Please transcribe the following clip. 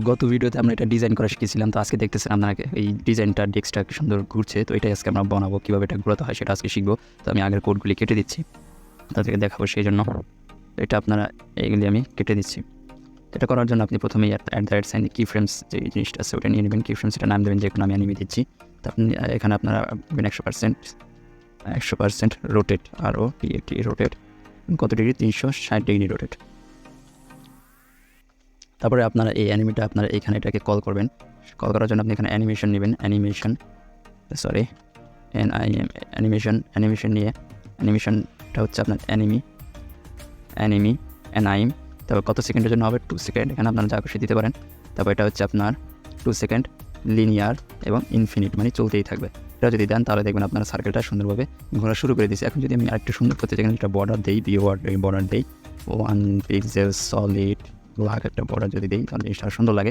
গত ভিডিওতে আমরা এটা ডিজাইন করা শিখেছিলাম, তো আজকে দেখতেছেন আপনাকে এই ডিজাইনটা ডেস্কটা কি সুন্দর ঘুরছে। তো এটাই আজকে আমরা বানাবো, কীভাবে এটা ঘোরাতে হয় সেটা আজকে শিখবো। তো আমি আগের কোডগুলি কেটে দিচ্ছি, তাদেরকে দেখাবো সেই জন্য। এটা আপনারা এইগুলি আমি কেটে দিচ্ছি। এটা করার জন্য আপনি প্রথমেই @ সাইন কি ফ্রেমস যে জিনিসটা আছে ওটা নিয়ে নেবেন। কি ফ্রেমস এটা নাম দেবেন, যে কোনো আমি অ্যানিমে দিচ্ছি। তো আপনি এখানে আপনারা 100% রোটেট, আরও টি রোটেট কত ডিগ্রি, 360 ডিগ্রি রোটেট। তারপরে আপনারা এই অ্যানিমেটা আপনারা এখানে এটাকে কল করবেন। কল করার জন্য আপনি এখানে অ্যানিমেশন নেবেন, অ্যানিমেশন নিয়ে অ্যানিমেশনটা হচ্ছে আপনার অ্যানাইম। তারপর কত সেকেন্ডের জন্য হবে, 2 সেকেন্ড। এখানে আপনারা যা খুশি দিতে পারেন। তারপর এটা হচ্ছে আপনার 2 সেকেন্ড লিনিয়ার এবং ইনফিনিট, মানে চলতেই থাকবে। এটা যদি দেন তাহলে দেখবেন আপনার সার্কেলটা সুন্দরভাবে ঘোরা শুরু করে দিয়েছে। এখন যদি আমি আরেকটু সুন্দর করতে চাই, একটা বর্ডার দিই, বর্ডার দিই 1 পিক্সেল সলিড ব্ল্যাক একটা বর্ডার যদি দিই তাহলে জিনিসটা সুন্দর লাগে।